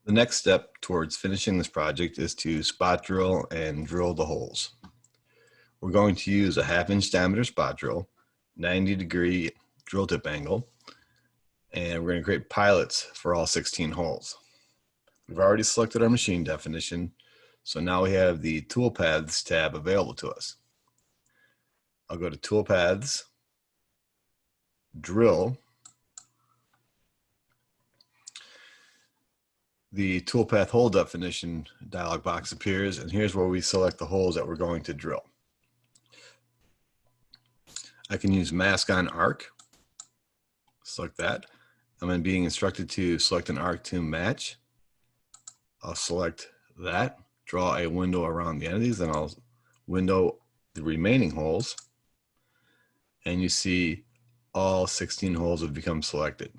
The next step towards finishing this project is to spot drill and drill the holes. We're going to use a 1/2-inch diameter spot drill, 90-degree drill tip angle, and we're going to create pilots for all 16 holes. We've already selected our machine definition, so now we have the Toolpaths tab available to us. I'll go to Toolpaths, Drill. The Toolpath hole definition dialog box appears, and here's where we select the holes that we're going to drill. I can use mask on arc, select that. I'm being instructed to select an arc to match. I'll select that, draw a window around the end of these, then I'll window the remaining holes, and you see all 16 holes have become selected.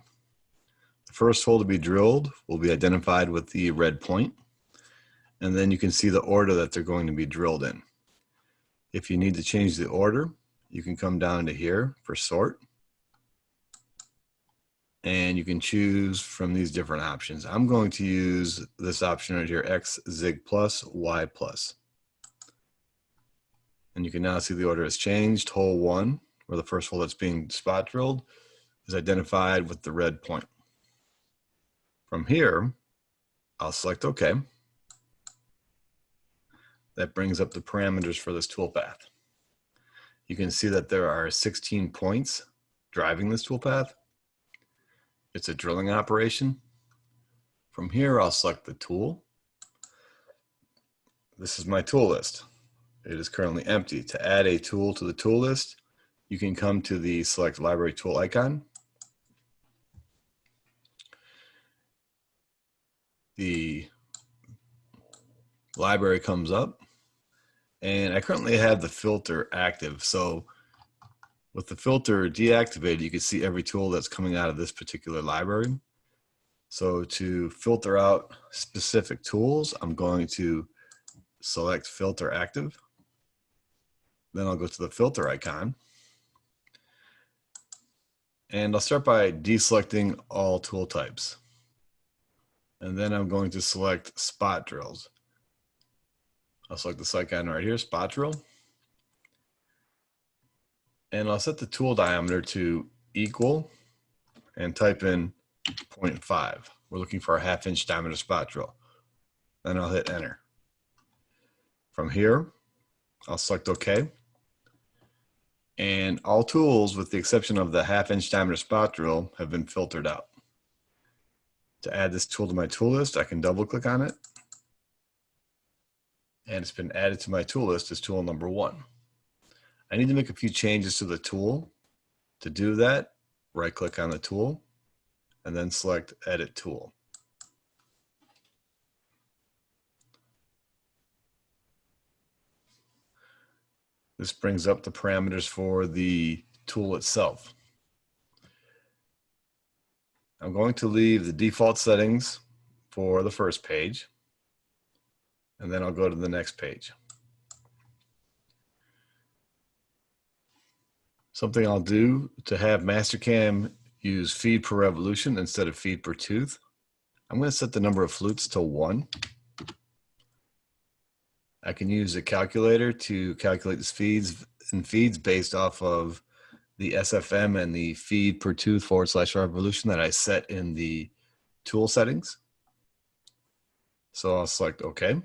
The first hole to be drilled will be identified with the red point, and then you can see the order that they're going to be drilled in. If you need to change the order, you can come down to here for sort, and you can choose from these different options. I'm going to use this option right here, X zig plus, Y plus. And you can now see the order has changed. Hole 1, or the first hole that's being spot drilled, is identified with the red point. From here, I'll select OK. That brings up the parameters for this toolpath. You can see that there are 16 points driving this toolpath. It's a drilling operation. From here, I'll select the tool. This is my tool list. It is currently empty. To add a tool to the tool list, you can come to the Select Library Tool icon. The library comes up, and I currently have the filter active. So with the filter deactivated, you can see every tool that's coming out of this particular library. So to filter out specific tools, I'm going to select Filter Active. Then I'll go to the filter icon. And I'll start by deselecting all tool types. And then I'm going to select spot drills. I'll select this icon right here, spot drill. And I'll set the tool diameter to equal and type in 0.5. We're looking for a 1/2-inch diameter spot drill. Then I'll hit enter. From here, I'll select OK. And all tools, with the exception of the 1/2-inch diameter spot drill, have been filtered out. To add this tool to my tool list, I can double click on it. And it's been added to my tool list as tool number 1. I need to make a few changes to the tool. To do that, right click on the tool and then select Edit Tool. This brings up the parameters for the tool itself. I'm going to leave the default settings for the first page, and then I'll go to the next page. Something I'll do to have Mastercam use feet per revolution instead of feet per tooth, I'm going to set the number of flutes to 1. I can use a calculator to calculate the speeds and feeds based off of the SFM and the feed per tooth / revolution that I set in the tool settings. So I'll select OK.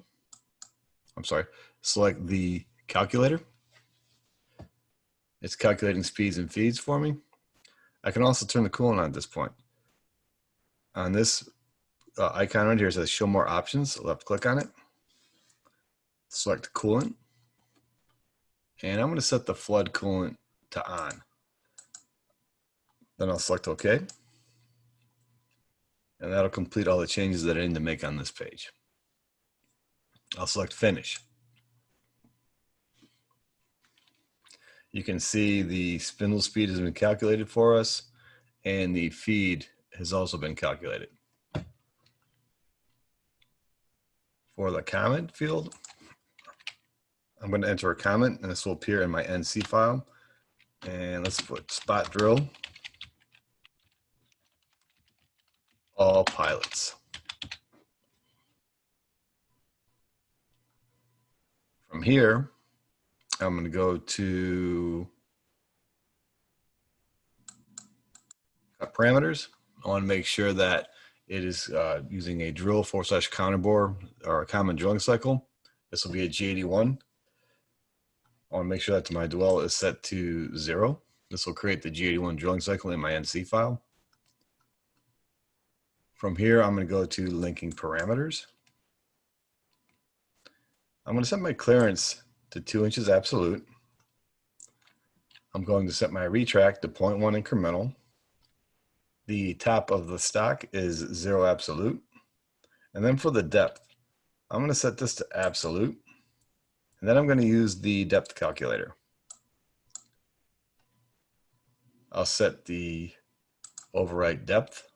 Select the calculator. It's calculating speeds and feeds for me. I can also turn the coolant on at this point. On this icon right here, it says Show More Options. Left click on it. Select coolant. And I'm going to set the flood coolant to on. Then I'll select OK. And that'll complete all the changes that I need to make on this page. I'll select Finish. You can see the spindle speed has been calculated for us, and the feed has also been calculated. For the comment field, I'm going to enter a comment, and this will appear in my NC file. And let's put spot drill, all pilots. From here, I'm going to go to parameters. I want to make sure that it is using a drill / counter bore or a common drilling cycle. This will be a G81. I want to make sure that my dwell is set to 0. This will create the G81 drilling cycle in my NC file. From here, I'm going to go to linking parameters. I'm going to set my clearance to 2 inches absolute. I'm going to set my retract to 0.1 incremental. The top of the stock is 0 absolute. And then for the depth, I'm going to set this to absolute. And then I'm going to use the depth calculator. I'll set the overwrite depth,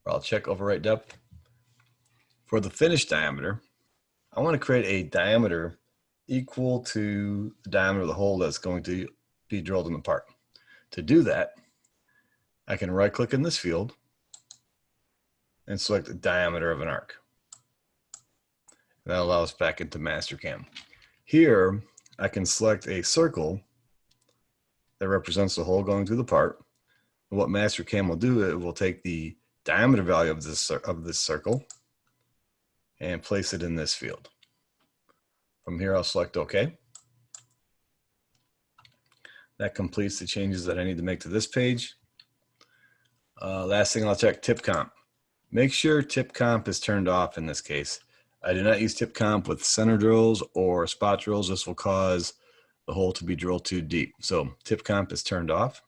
or I'll check overwrite depth. For the finish diameter, I want to create a diameter equal to the diameter of the hole that's going to be drilled in the part. To do that, I can right click in this field and select the diameter of an arc. That allows us back into Mastercam. Here, I can select a circle that represents the hole going through the part. And what Mastercam will do, it will take the diameter value of this circle and place it in this field. From here, I'll select OK. That completes the changes that I need to make to this page. Last thing, I'll check tip comp. Make sure tip comp is turned off in this case. I do not use tip comp with center drills or spot drills. This will cause the hole to be drilled too deep. So tip comp is turned off.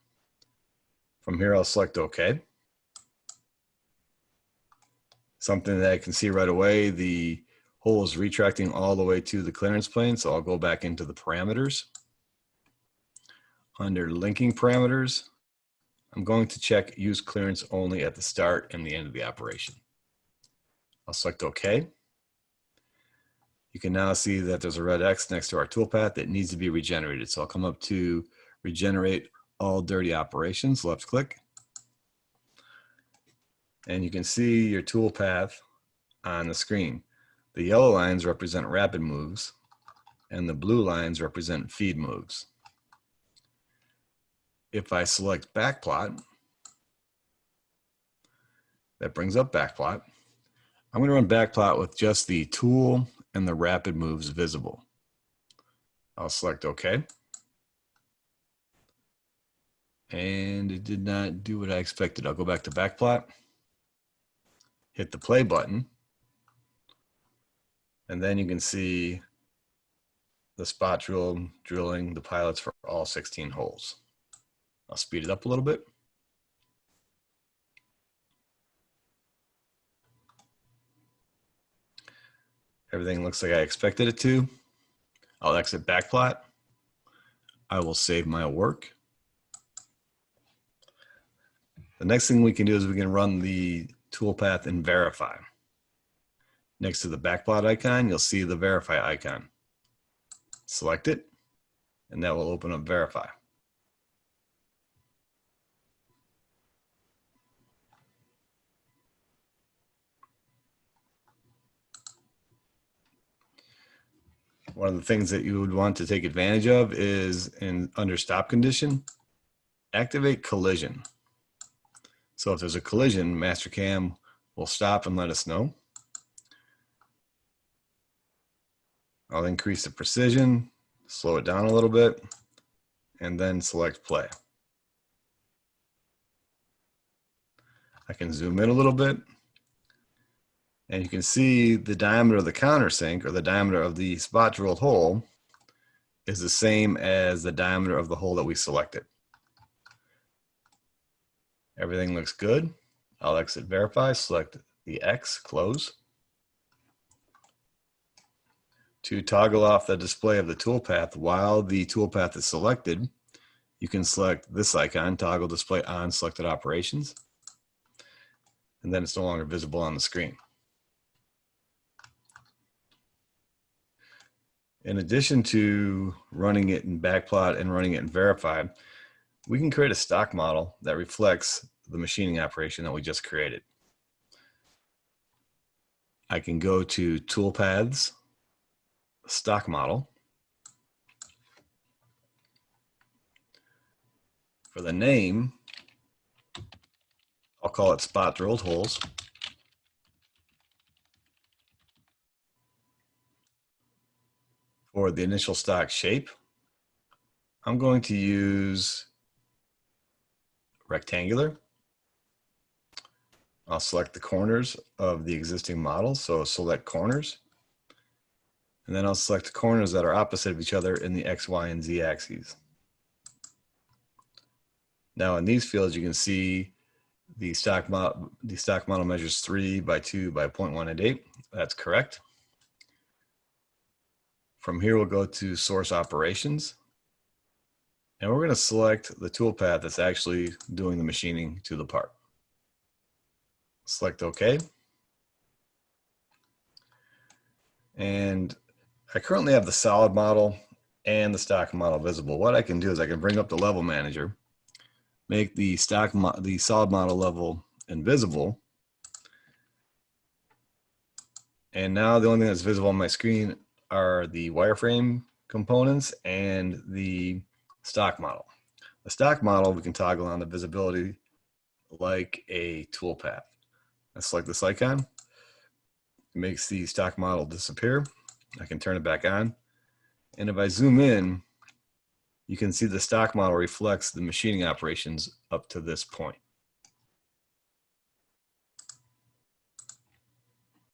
From here, I'll select OK. Something that I can see right away, the hole is retracting all the way to the clearance plane. So I'll go back into the parameters. Under linking parameters, I'm going to check use clearance only at the start and the end of the operation. I'll select OK. You can now see that there's a red X next to our toolpath that needs to be regenerated. So I'll come up to regenerate all dirty operations, left click. And you can see your toolpath on the screen. The yellow lines represent rapid moves and the blue lines represent feed moves. If I select BackPlot, that brings up BackPlot. I'm going to run BackPlot with just the tool and the rapid moves visible. I'll select OK. And it did not do what I expected. I'll go back to BackPlot, hit the play button, and then you can see the spot drill drilling the pilots for all 16 holes. I'll speed it up a little bit. Everything looks like I expected it to. I'll exit BackPlot. I will save my work. The next thing we can do is we can run the toolpath and verify. Next to the BackPlot icon, you'll see the verify icon. Select it, and that will open up verify. One of the things that you would want to take advantage of is under stop condition, activate collision. So if there's a collision, Mastercam will stop and let us know. I'll increase the precision, slow it down a little bit, and then select play. I can zoom in a little bit, and you can see the diameter of the countersink, or the diameter of the spot drilled hole, is the same as the diameter of the hole that we selected. Everything looks good. I'll exit verify, select the X, close. To toggle off the display of the toolpath while the toolpath is selected, you can select this icon, toggle display on selected operations, and then it's no longer visible on the screen. In addition to running it in BackPlot and running it in Verify, we can create a stock model that reflects the machining operation that we just created. I can go to Toolpaths, Stock Model. For the name, I'll call it spot drilled holes. For the initial stock shape, I'm going to use rectangular. I'll select the corners of the existing model, so select corners. And then I'll select the corners that are opposite of each other in the X, Y, and Z axes. Now in these fields, you can see the stock model measures 3 by 2 by 0.188. That's correct. From here, we'll go to source operations. And we're going to select the toolpath that's actually doing the machining to the part. Select OK. And I currently have the solid model and the stock model visible. What I can do is I can bring up the level manager, make the solid model level invisible. And now the only thing that's visible on my screen are the wireframe components and the stock model. The stock model, we can toggle on the visibility like a toolpath. I select this icon. It makes the stock model disappear. I can turn it back on. And if I zoom in, you can see the stock model reflects the machining operations up to this point.